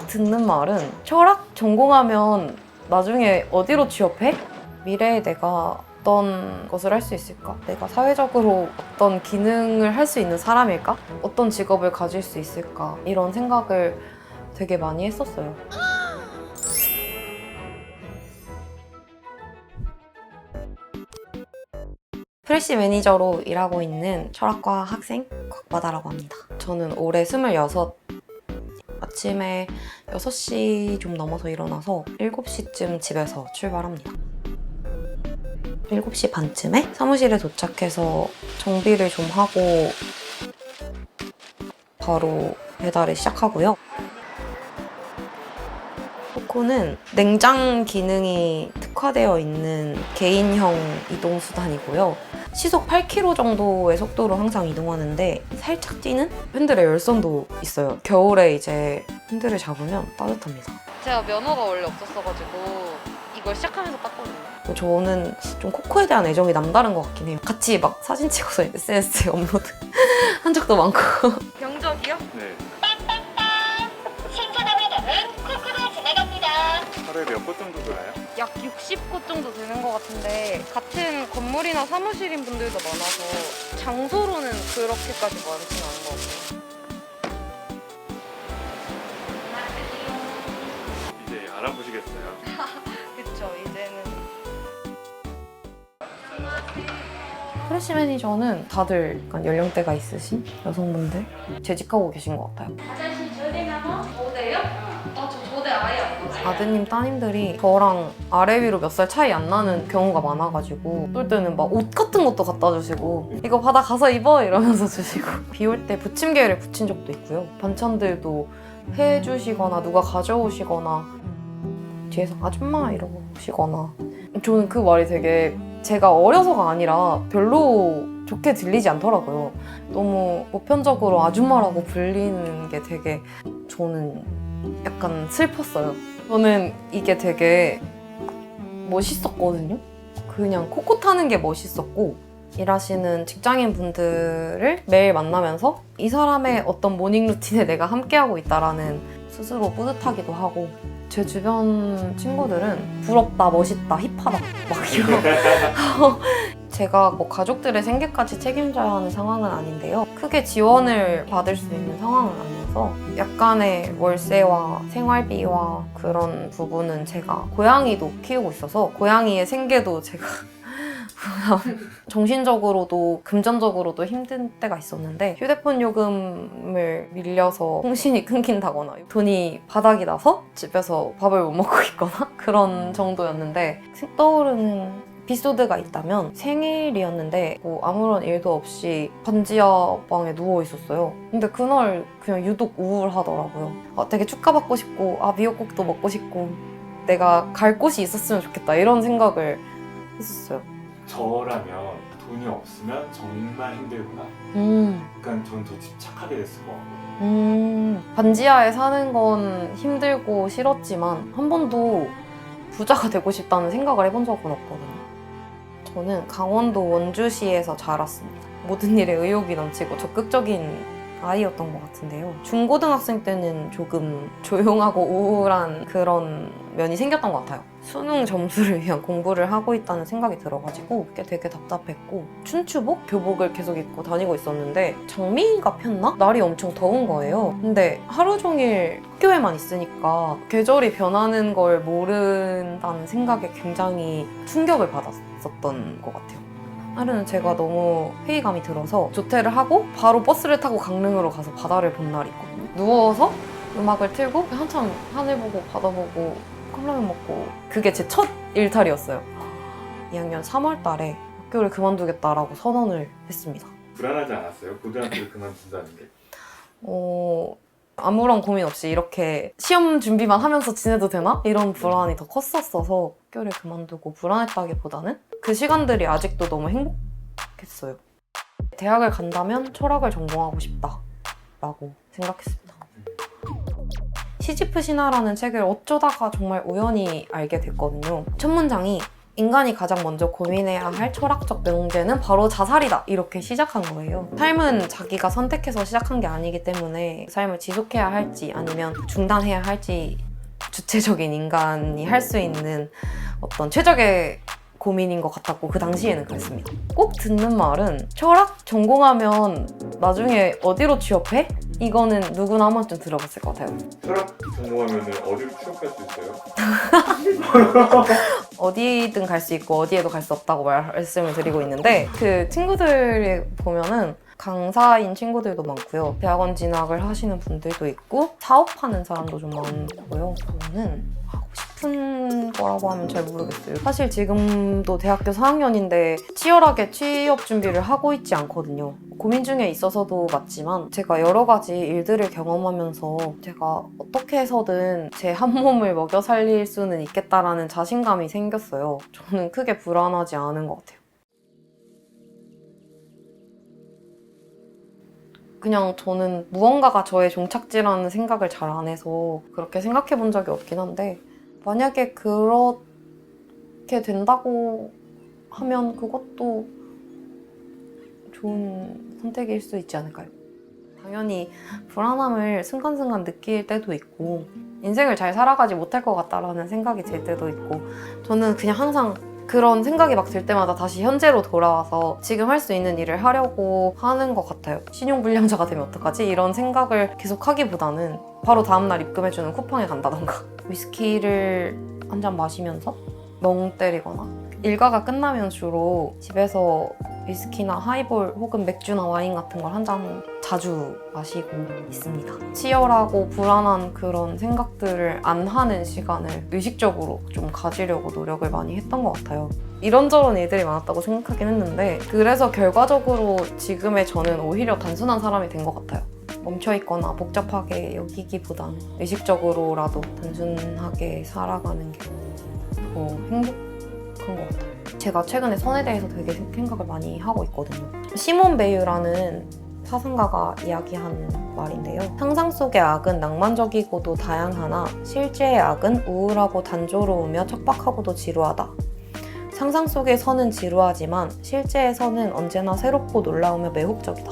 듣는 말은 철학 전공하면 나중에 어디로 취업해? 미래에 내가 어떤 것을 할 수 있을까? 내가 사회적으로 어떤 기능을 할 수 있는 사람일까? 어떤 직업을 가질 수 있을까? 이런 생각을 되게 많이 했었어요. 프레시 매니저로 일하고 있는 철학과 학생 곽바다라고 합니다. 저는 올해 26, 아침에 6시 좀 넘어서 일어나서 7시쯤 집에서 출발합니다. 7시 반쯤에 사무실에 도착해서 정비를 좀 하고 바로 배달을 시작하고요. 코코는 냉장 기능이 특화되어 있는 개인형 이동수단이고요. 시속 8km 정도의 속도로 항상 이동하는데 살짝 뛰는 핸들의 열선도 있어요. 겨울에 이제 핸들을 잡으면 따뜻합니다. 제가 면허가 원래 없었어가지고 이걸 시작하면서 땄거든요. 저는 좀 코코에 대한 애정이 남다른 것 같긴 해요. 같이 막 사진 찍어서 SNS에 업로드 한 적도 많고. 경적이요? 네. 신선함에는 코코가 지나갑니다. 하루에 몇 곳 정도 돌아요? 약 60곳 정도 되는 것 같은데 같은 건물이나 사무실인 분들도 많아서 장소로는 그렇게까지 많지는 않은 것 같아요. 이제 알아보시겠어요? 그쵸, 이제는. 프레시 매니저는 다들 약간 연령대가 있으신 여성분들 재직하고 계신 것 같아요. 화장실 조대나무? 조대요? 저 조대 아예 안 봤어요. 아드님 따님들이 저랑 아래 위로 몇 살 차이 안 나는 경우가 많아가지고 어떨 때는 막 옷 같은 것도 갖다 주시고 이거 받아 가서 입어 이러면서 주시고 비 올 때 부침개를 붙인 적도 있고요. 반찬들도 해주시거나 누가 가져오시거나 뒤에서 아줌마 이러시거나 저는 그 말이 되게 제가 어려서가 아니라 별로 좋게 들리지 않더라고요. 너무 보편적으로 아줌마라고 불리는 게 되게 저는 약간 슬펐어요. 저는 이게 되게 멋있었거든요. 그냥 코코 타는 게 멋있었고 일하시는 직장인 분들을 매일 만나면서 이 사람의 어떤 모닝 루틴에 내가 함께하고 있다라는 스스로 뿌듯하기도 하고 제 주변 친구들은 부럽다, 멋있다, 힙하다 막 이런 제가 뭐 가족들의 생계까지 책임져야 하는 상황은 아닌데요. 크게 지원을 받을 수 있는 상황은 아니어서 약간의 월세와 생활비와 그런 부분은 제가 고양이도 키우고 있어서 고양이의 생계도 제가 정신적으로도 금전적으로도 힘든 때가 있었는데 휴대폰 요금을 밀려서 통신이 끊긴다거나 돈이 바닥이 나서 집에서 밥을 못 먹고 있거나 그런 정도였는데 떠오르는 에피소드가 있다면 생일이었는데 뭐 아무런 일도 없이 반지하 방에 누워 있었어요. 근데 그날 그냥 유독 우울하더라고요. 되게 축하받고 싶고 미역국도 먹고 싶고 내가 갈 곳이 있었으면 좋겠다 이런 생각을 했었어요. 저라면 돈이 없으면 정말 힘들구나. 약간 저는 더 집착하게 됐을 것 같거든요. 반지하에 사는 건 힘들고 싫었지만 한 번도 부자가 되고 싶다는 생각을 해본 적은 없거든요. 저는 강원도 원주시에서 자랐습니다. 모든 일에 의욕이 넘치고 적극적인 아이였던 것 같은데요. 중고등학생 때는 조금 조용하고 우울한 그런 면이 생겼던 것 같아요. 수능 점수를 위한 공부를 하고 있다는 생각이 들어가지고 그게 되게 답답했고 춘추복? 교복을 계속 입고 다니고 있었는데 장미가 폈나? 날이 엄청 더운 거예요. 근데 하루 종일 학교에만 있으니까 계절이 변하는 걸 모른다는 생각에 굉장히 충격을 받았었던 것 같아요. 하루는 제가 너무 회의감이 들어서 조퇴를 하고 바로 버스를 타고 강릉으로 가서 바다를 본 날이 있거든요. 누워서 음악을 틀고 한참 하늘 보고 바다 보고 컵라면 먹고 그게 제 첫 일탈이었어요. 2학년 3월 달에 학교를 그만두겠다라고 선언을 했습니다. 불안하지 않았어요? 고등학교를 그만둔다는 게? 아무런 고민 없이 이렇게 시험 준비만 하면서 지내도 되나? 이런 불안이 더 컸었어서 학교를 그만두고 불안했다기보다는 그 시간들이 아직도 너무 행복했어요. 대학을 간다면 철학을 전공하고 싶다라고 생각했습니다. 시지프 신화라는 책을 어쩌다가 정말 우연히 알게 됐거든요. 첫 문장이 인간이 가장 먼저 고민해야 할 철학적 명제는 바로 자살이다. 이렇게 시작한 거예요. 삶은 자기가 선택해서 시작한 게 아니기 때문에 삶을 지속해야 할지 아니면 중단해야 할지 주체적인 인간이 할 수 있는 어떤 최적의 고민인 것 같았고 그 당시에는 그랬습니다. 꼭 듣는 말은 철학 전공하면 나중에 어디로 취업해? 이거는 누구나 한 번쯤 들어봤을 것 같아요. 철학 전공하면 어디로 취업할 수 있어요? 어디든 갈 수 있고 어디에도 갈 수 없다고 말씀을 드리고 있는데 그 친구들 보면은 강사인 친구들도 많고요. 대학원 진학을 하시는 분들도 있고 사업하는 사람도 좀 많고요. 저는 하고 싶은 거라고 하면 잘 모르겠어요. 사실 지금도 대학교 4학년인데 치열하게 취업 준비를 하고 있지 않거든요. 고민 중에 있어서도 맞지만 제가 여러 가지 일들을 경험하면서 제가 어떻게 해서든 제 한 몸을 먹여 살릴 수는 있겠다라는 자신감이 생겼어요. 저는 크게 불안하지 않은 것 같아요. 그냥 저는 무언가가 저의 종착지라는 생각을 잘 안 해서 그렇게 생각해 본 적이 없긴 한데 만약에 그렇게 된다고 하면 그것도 좋은 선택일 수 있지 않을까요? 당연히 불안함을 순간순간 느낄 때도 있고 인생을 잘 살아가지 못할 것 같다라는 생각이 들 때도 있고 저는 그냥 항상 그런 생각이 막 들 때마다 다시 현재로 돌아와서 지금 할 수 있는 일을 하려고 하는 것 같아요. 신용불량자가 되면 어떡하지? 이런 생각을 계속 하기보다는 바로 다음날 입금해주는 쿠팡에 간다던가 위스키를 한 잔 마시면서 멍 때리거나 일과가 끝나면 주로 집에서 위스키나 하이볼 혹은 맥주나 와인 같은 걸 한 잔 자주 마시고 있습니다. 치열하고 불안한 그런 생각들을 안 하는 시간을 의식적으로 좀 가지려고 노력을 많이 했던 것 같아요. 이런저런 일들이 많았다고 생각하긴 했는데 그래서 결과적으로 지금의 저는 오히려 단순한 사람이 된 것 같아요. 멈춰있거나 복잡하게 여기기보단 의식적으로라도 단순하게 살아가는 게 더 행복한 것 같아요. 제가 최근에 선에 대해서 되게 생각을 많이 하고 있거든요. 시몬 베유라는 사상가가 이야기한 말인데요. 상상 속의 악은 낭만적이고도 다양하나 실제의 악은 우울하고 단조로우며 척박하고도 지루하다. 상상 속의 선은 지루하지만 실제의 선은 언제나 새롭고 놀라우며 매혹적이다.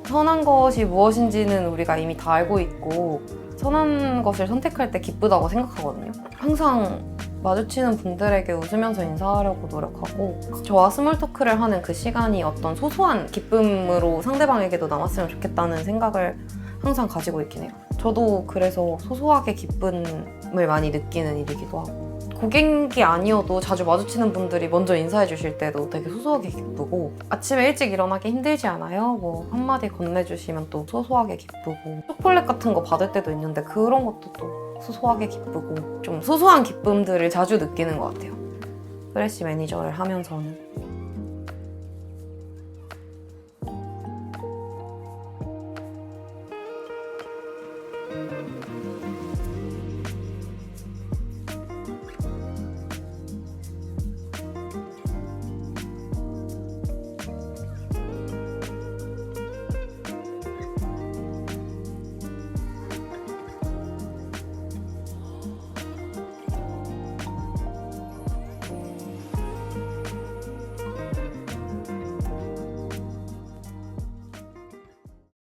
선한 것이 무엇인지는 우리가 이미 다 알고 있고 선한 것을 선택할 때 기쁘다고 생각하거든요. 항상 마주치는 분들에게 웃으면서 인사하려고 노력하고 저와 스몰 토크를 하는 그 시간이 어떤 소소한 기쁨으로 상대방에게도 남았으면 좋겠다는 생각을 항상 가지고 있긴 해요. 저도 그래서 소소하게 기쁨을 많이 느끼는 일이기도 하고 고객이 아니어도 자주 마주치는 분들이 먼저 인사해 주실 때도 되게 소소하게 기쁘고 아침에 일찍 일어나기 힘들지 않아요? 뭐 한마디 건네주시면 또 소소하게 기쁘고 초콜릿 같은 거 받을 때도 있는데 그런 것도 또 소소하게 기쁘고 좀 소소한 기쁨들을 자주 느끼는 것 같아요. 프레시 매니저를 하면서는